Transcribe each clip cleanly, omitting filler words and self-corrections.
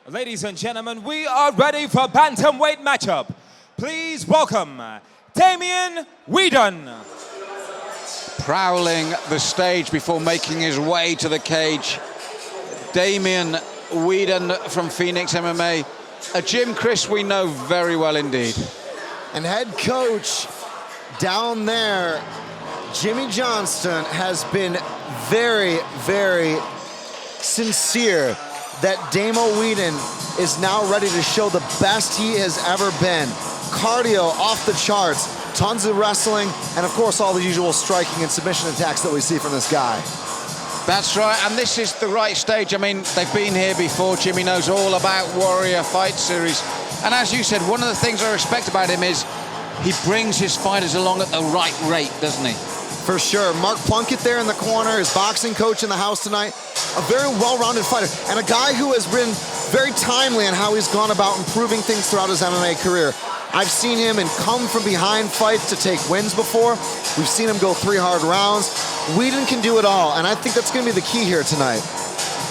Ladies and gentlemen, we are ready for bantamweight matchup. Please welcome Damian Weeden. Prowling the stage before making his way to the cage. Damian Weeden from Phoenix MMA. A gym, Chris, we know very well indeed. And head coach down there, Jimmy Johnston, has been very, very sincere that Damo Weeden is now ready to show the best he has ever been. Cardio off the charts, tons of wrestling, and of course all the usual striking and submission attacks that we see from this guy. That's right, and this is the right stage. I mean, they've been here before. Jimmy knows all about Warrior Fight Series. And as you said, one of the things I respect about him is he brings his fighters along at the right rate, doesn't he? For sure. Mark Plunkett there in the corner, his boxing coach in the house tonight. A very well-rounded fighter, and a guy who has been very timely in how he's gone about improving things throughout his MMA career. I've seen him in come from behind fights to take wins before. We've seen him go 3 hard rounds. Weeden can do it all, and I think that's going to be the key here tonight.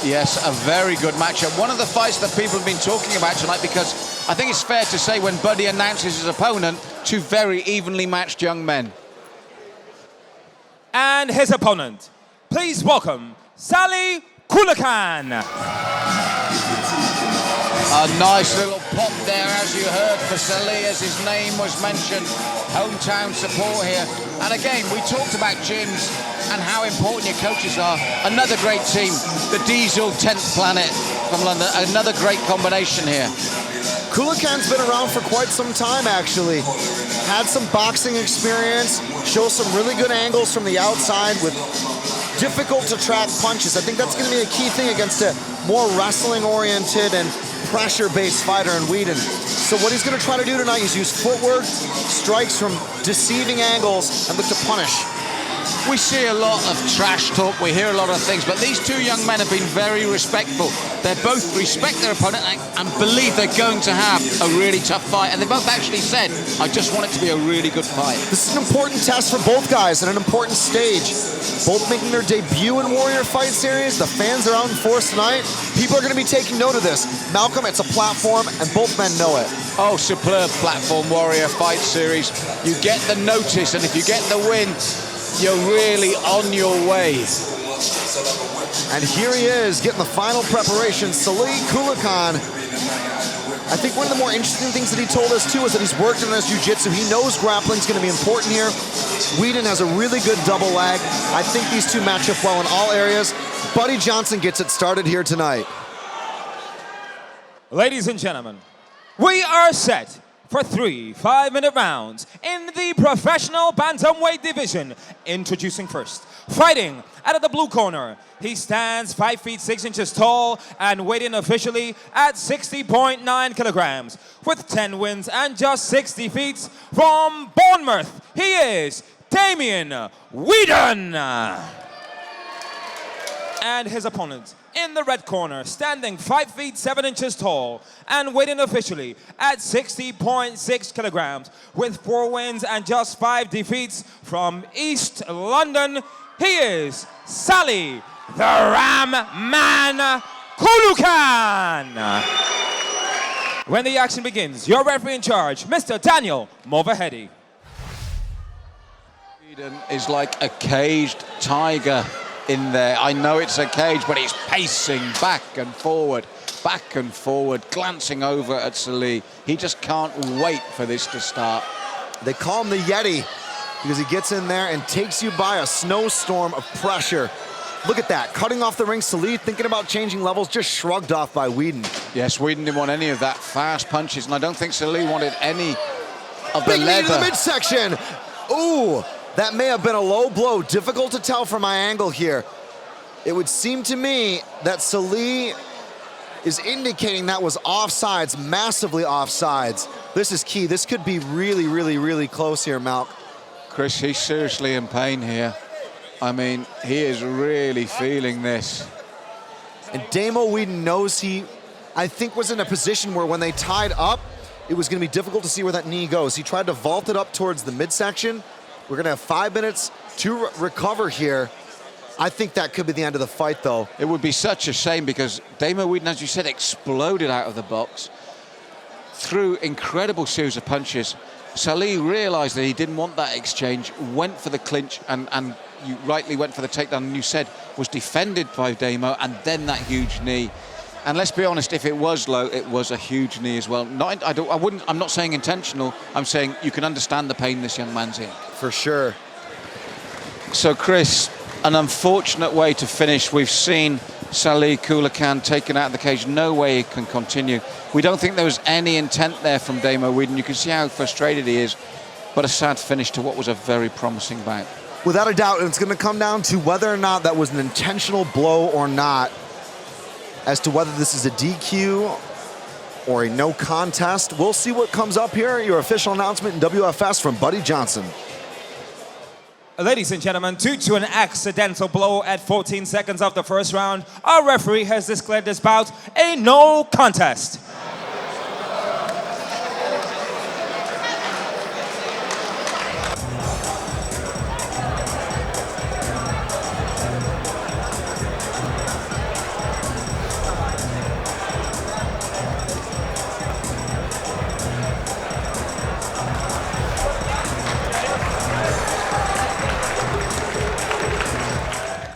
Yes, a very good matchup. One of the fights that people have been talking about tonight, because I think it's fair to say when Buddy announces his opponent, 2 very evenly matched young men. And his opponent, please welcome Salih Kulucan. A nice little pop there, as you heard, for Salih, as his name was mentioned. Hometown support here. And again, we talked about gyms and how important your coaches are. Another great team, the Diesel 10th Planet from London. Another great combination here. Kulucan's been around for quite some time, actually. Had some boxing experience, shows some really good angles from the outside with difficult to track punches. I think that's going to be a key thing against a more wrestling-oriented and pressure-based fighter in Weeden. So what he's going to try to do tonight is use footwork, strikes from deceiving angles, and look to punish. We see a lot of trash talk, we hear a lot of things, but these 2 young men have been very respectful. They both respect their opponent and believe they're going to have a really tough fight. And they both actually said, I just want it to be a really good fight. This is an important test for both guys and an important stage. Both making their debut in Warrior Fight Series. The fans are out in force tonight. People are going to be taking note of this. Malcolm, it's a platform, and both men know it. Oh, superb platform, Warrior Fight Series. You get the notice, and if you get the win, you're really on your way. And here he is, getting the final preparation, Salih Kulucan. I think one of the more interesting things that he told us, too, is that he's worked on his jiu-jitsu. He knows grappling's going to be important here. Weeden has a really good double leg. I think these 2 match up well in all areas. Buddy Johnson gets it started here tonight. Ladies and gentlemen, we are set for 3 5-minute rounds in the professional bantamweight division. Introducing first, fighting out of the blue corner. He stands 5 feet 6 inches tall and weighing officially at 60.9 kilograms. With 10 wins and just 6 defeats from Bournemouth, he is Damian Weeden. And his opponent in the red corner, standing 5 feet 7 inches tall and weighing officially at 60.6 kilograms. With 4 wins and just 5 defeats from East London, he is Salih the Ram Man Kulucan. When the action begins, your referee in charge, Mr. Daniel Mulvahedi. Weeden is like a caged tiger in there. I know it's a cage, but he's pacing back and forward, glancing over at Salih. He just can't wait for this to start. They call him the Yeti because he gets in there and takes you by a snowstorm of pressure. Look at that, cutting off the ring. Salih thinking about changing levels, just shrugged off by Weeden. Yes, Weeden didn't want any of that fast punches, and I don't think Salih wanted any of the Big knee leather. to the midsection. Ooh, that may have been a low blow. Difficult to tell from my angle here. It would seem to me that Salih is indicating that was offsides, massively offsides. This is key. This could be really, really, really close here, Malk. Chris, he's seriously in pain here. I mean, he is really feeling this. And Damo Weeden knows he, I think, was in a position where when they tied up, it was going to be difficult to see where that knee goes. He tried to vault it up towards the midsection. We're going to have 5 minutes to recover here. I think that could be the end of the fight, though. It would be such a shame because Damian Weeden, as you said, exploded out of the box, threw incredible series of punches. Salih realised that he didn't want that exchange, went for the clinch, and you rightly went for the takedown, and you said was defended by Damo, and then that huge knee. And let's be honest, if it was low, it was a huge knee as well. I'm not saying intentional. I'm saying you can understand the pain this young man's in. For sure. So, Chris, an unfortunate way to finish. We've seen Salih Kulucan taken out of the cage. No way he can continue. We don't think there was any intent there from Damo Weeden. You can see how frustrated he is, but a sad finish to what was a very promising bout. Without a doubt, it's going to come down to whether or not that was an intentional blow or not, as to whether this is a DQ or a no contest. We'll see what comes up here. Your official announcement in WFS from Buddy Johnson. Ladies and gentlemen, due to an accidental blow at 14 seconds of the first round, our referee has declared this bout a no contest.